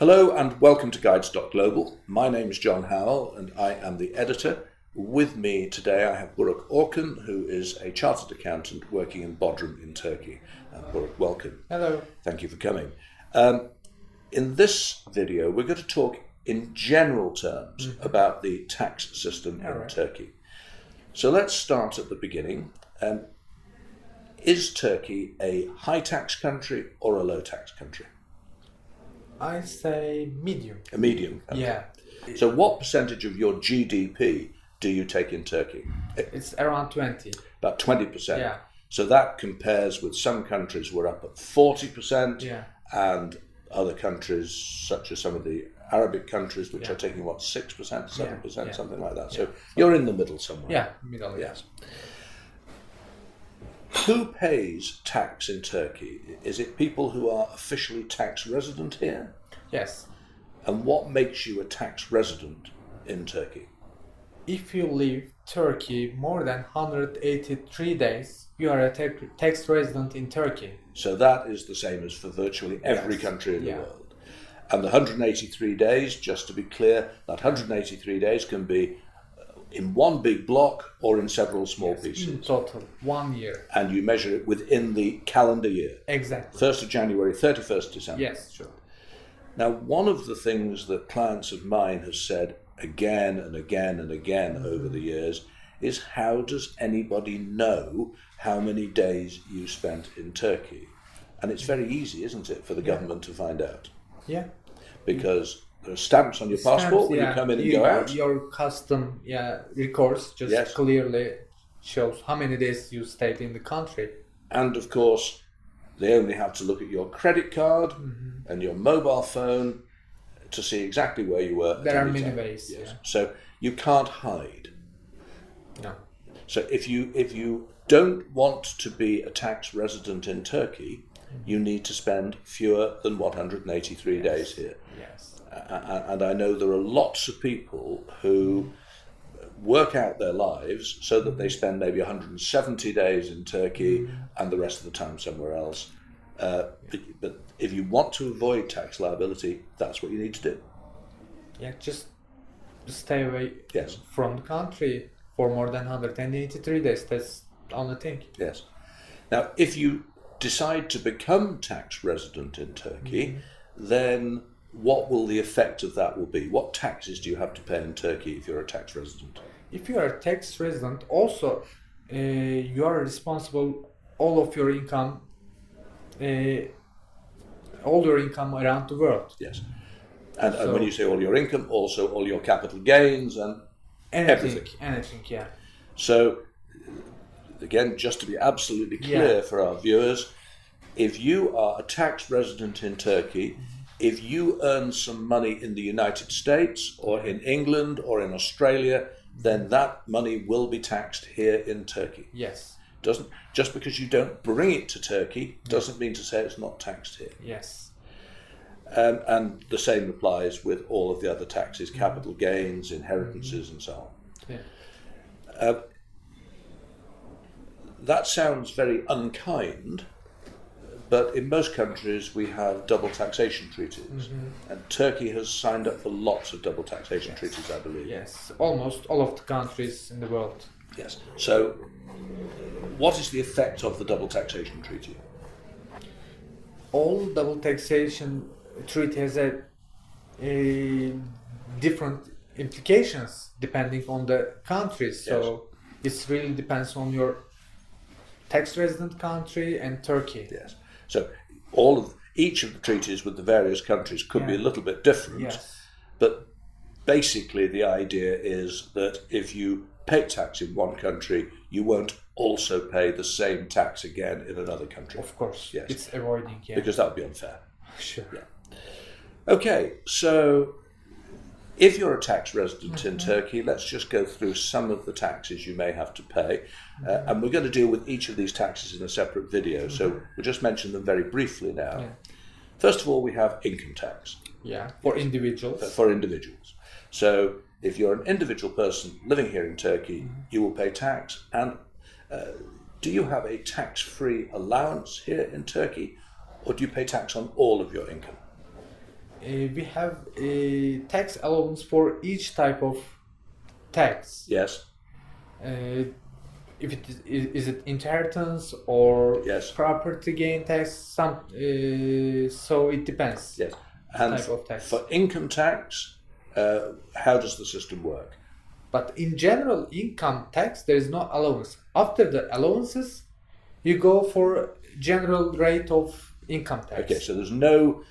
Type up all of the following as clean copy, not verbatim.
Hello and welcome to Guides.Global. My name is John Howell and I am the editor. With me today I have Burak Orkun, who is a chartered accountant working in Bodrum in Turkey. Burak, welcome. Hello. Thank you for coming. In this video we're going to talk in general terms about the tax system in Turkey. So let's start at the beginning. Is Turkey a high tax country or a low tax country? I say medium. A medium country. Yeah. So what percentage of your GDP do you take in Turkey? It's around 20. About 20%. Yeah. So that compares with some countries we're up at 40%, Yeah. and other countries such as some of the Arabic countries which Yeah. are taking 6%, 7%, Yeah. something like that. Yeah. So you're in the middle somewhere. Yeah, middle. Yes. Who pays tax in Turkey? Is it people who are officially tax resident here? Yes. And what makes you a tax resident in Turkey? If you leave Turkey more than 183 days, you are a tax resident in Turkey. So that is the same as for virtually every country in the world. And the 183 days, just to be clear, that 183 days can be in one big block or in several small pieces. In total, 1 year. And you measure it within the calendar year. Exactly. 1st of January, 31st December. Yes, sure. Now, one of the things that clients of mine have said again and again and again over the years is, how does anybody know how many days you spent in Turkey? And it's very easy, isn't it, for the government to find out? Yeah. Because there are stamps on your passport when you come in and go out. Your custom records just clearly shows how many days you stayed in the country. And of course, they only have to look at your credit card and your mobile phone to see exactly where you were. There are many ways. Yes. Yeah. So you can't hide. No. So if you don't want to be a tax resident in Turkey, you need to spend fewer than 183 days here. Yes. And I know there are lots of people who work out their lives so that they spend maybe 170 days in Turkey and the rest of the time somewhere else. But if you want to avoid tax liability, that's what you need to do. Yeah, just stay away Yes. from the country for more than 183 days. That's the only thing. Yes. Now, if you decide to become tax resident in Turkey, then what will the effect of that will be? What taxes do you have to pay in Turkey if you're a tax resident? If you are a tax resident, also you are responsible all of your income, around the world. Yes. And when you say all your income, also all your capital gains and everything. Anything, yeah. So, again, just to be absolutely clear for our viewers, if you are a tax resident in Turkey, if you earn some money in the United States or in England or in Australia, then that money will be taxed here in Turkey. Yes. Just because you don't bring it to Turkey doesn't mean to say it's not taxed here. Yes. And the same applies with all of the other taxes, capital gains, inheritances, and so on. Yeah. That sounds very unkind, but in most countries we have double taxation treaties, and Turkey has signed up for lots of double taxation treaties, I believe. Yes, almost all of the countries in the world. Yes. So, what is the effect of the double taxation treaty? All double taxation treaty has a different implications depending on the countries. So it really depends on your tax resident country and Turkey. Yes. So each of the treaties with the various countries could be a little bit different. Yes. But basically the idea is that if you pay tax in one country, you won't also pay the same tax again in another country. Of course. Yes. It's avoiding. Yeah. Because that would be unfair. Sure. Yeah. Okay, so if you're a tax resident in Turkey, let's just go through some of the taxes you may have to pay. And we're going to deal with each of these taxes in a separate video, so we'll just mention them very briefly now. Yeah. First of all, we have income tax. Yeah, for individuals. For individuals. So if you're an individual person living here in Turkey, you will pay tax. And do you have a tax-free allowance here in Turkey, or do you pay tax on all of your income? We have a tax allowance for each type of tax. Yes. If it is it inheritance or Yes. property gain tax? So it depends. Yes. And type of tax. for income tax, how does the system work? But in general, income tax, there is no allowance. After the allowances, you go for general rate of income tax. Okay, so there's no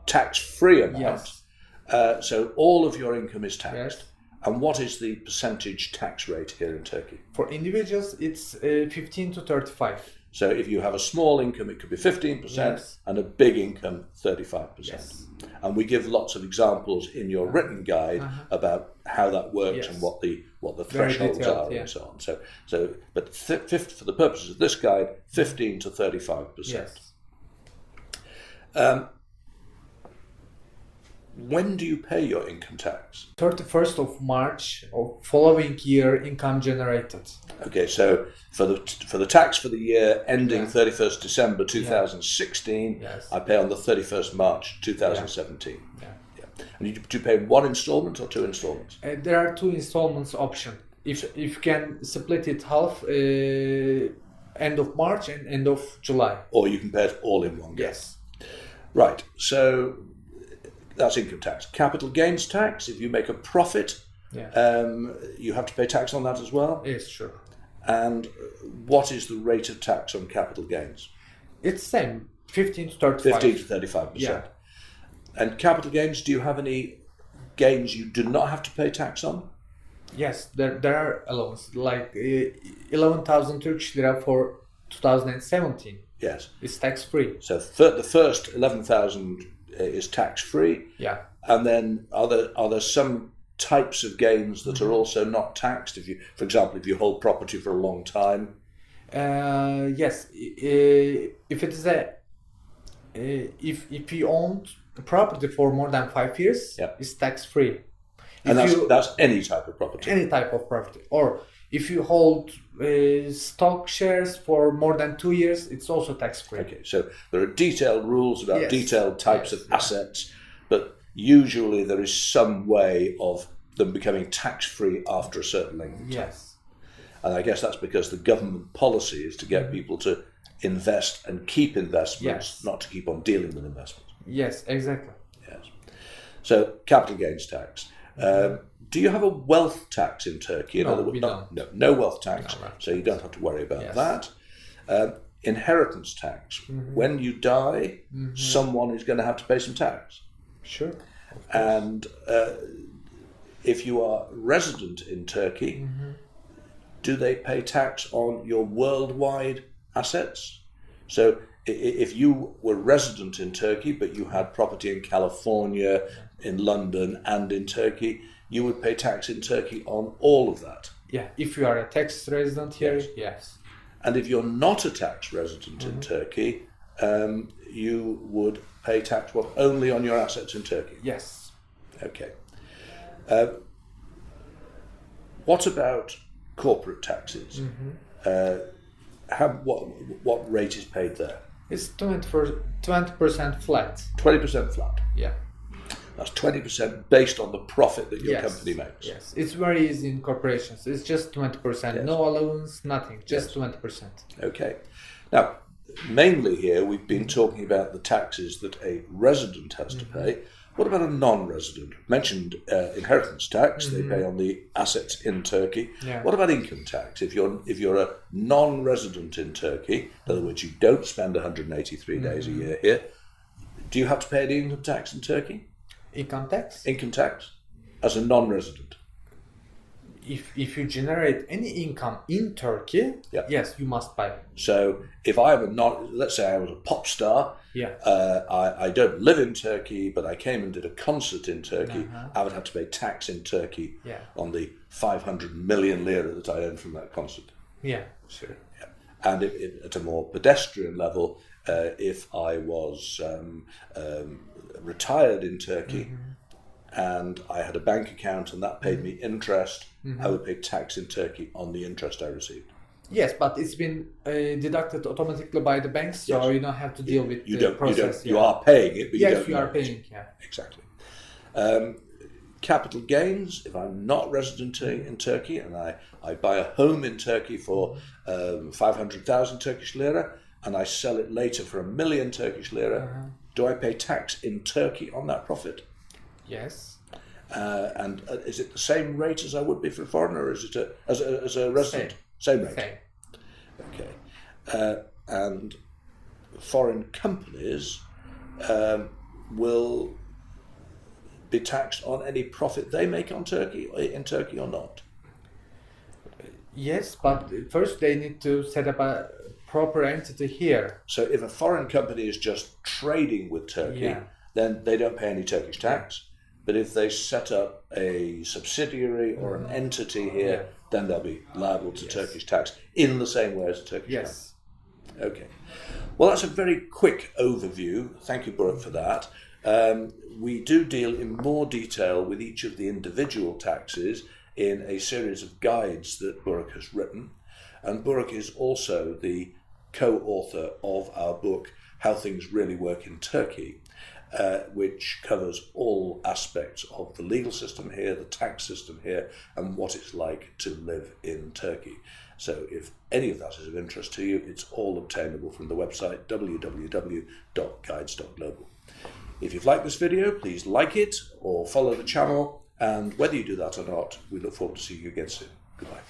tax-free amount. Yes. So all of your income is taxed. Yes. And what is the percentage tax rate here in Turkey? For individuals, it's 15 to 35. So if you have a small income, it could be 15%, Yes. and a big income, 35%. Yes. And we give lots of exammples in your written guide about how that works Yes. and what the Very thresholds detailed, are yeah. and so on. But for the purposes of this guide, 15 to 35%. Yes. When do you pay your income tax? 31st of March of following year income generated. Okay, so for the tax for the year ending 31st December 2016, Yes. I pay on the 31st March 2017. Yeah. And do you pay one installment or two installments? There are 2 installments option. If you can split it half, end of March and end of July. Or you can pay it all in one go? Yes. Right, so that's income tax. Capital gains tax, if you make a profit, you have to pay tax on that as well? Yes, sure. And what is the rate of tax on capital gains? It's same, 15 to 35. 15 to 35%. Yeah. And capital gains, do you have any gains you do not have to pay tax on? Yes, there are allowances, like 11,000 Turkish lira for 2017. Yes. It's tax free. So the first 11,000 is tax free. Yeah. And then are there some types of gains that are also not taxed? If you, for example, if you hold property for a long time. Yes. If it is if you owned the property for more than 5 years, it's tax free. And that's any type of property. Any type of property. Or if you hold stock shares for more than 2 years, it's also tax free. Okay, so there are detailed rules about detailed types of assets, but usually there is some way of them becoming tax free after a certain length of time. Yes. And I guess that's because the government policy is to get people to invest and keep investments, not to keep on dealing with investments. Yes, exactly. Yes. So capital gains tax. Do you have a wealth tax in Turkey? In No, other words, we don't. No wealth tax, No, right. so you don't have to worry about that. Inheritance tax. When you die, someone is going to have to pay some tax. Sure. And if you are resident in Turkey, do they pay tax on your worldwide assets? So if you were resident in Turkey, but you had property in California, in London, and in Turkey, you would pay tax in Turkey on all of that. Yeah, if you are a tax resident here, yes. And if you're not a tax resident in Turkey, you would pay tax only on your assets in Turkey? Yes. Okay. What about corporate taxes? What rate is paid there? It's 20% flat. 20% flat. Yeah. That's 20% based on the profit that your company makes. Yes, it's very easy in corporations. It's just 20%. No allowance, nothing. Just 20%. Okay. Now, mainly here we've been talking about the taxes that a resident has to pay. What about a non-resident? Mentioned inheritance tax. They pay on the assets in Turkey. Yeah. What about income tax? If you're a non-resident in Turkey, in other words, you don't spend 183 days a year here, do you have to pay any income tax in Turkey? Income tax? Income tax as a non-resident. If you generate any income in Turkey, yes, you must pay. So if let's say I was a pop star, I don't live in Turkey, but I came and did a concert in Turkey, I would have to pay tax in Turkey on the 500 million lira that I earned from that concert. Yeah, sure. Yeah. And at a more pedestrian level, if I was retired in Turkey and I had a bank account and that paid me interest, I would pay tax in Turkey on the interest I received. Yes, but it's been deducted automatically by the banks, so you don't have to deal with the process. You are paying it, but yes, you are don't paying. Yeah, exactly. Capital gains, if I'm not resident in Turkey and I buy a home in Turkey for 500,000 Turkish lira and I sell it later for 1 million Turkish lira, do I pay tax in Turkey on that profit? Yes. And is it the same rate as I would be for a foreigner, or is it as a resident? Same rate. Same. Okay. And foreign companies will be taxed on any profit they make in Turkey or not? Yes, but first they need to set up a proper entity here. So if a foreign company is just trading with Turkey, then they don't pay any Turkish tax. But if they set up a subsidiary or an entity here, then they'll be liable to Turkish tax in the same way as a Turkish tax. Okay. Well, that's a very quick overview. Thank you, Burak, for that. We do deal in more detail with each of the individual taxes in a series of guides that Burak has written. And Burak is also the co-author of our book, How Things Really Work in Turkey, which covers all aspects of the legal system here, the tax system here, and what it's like to live in Turkey. So if any of that is of interest to you, it's all obtainable from the website www.Guides.Global. If you've liked this video, please like it or follow the channel, and whether you do that or not, we look forward to seeing you again soon. Goodbye.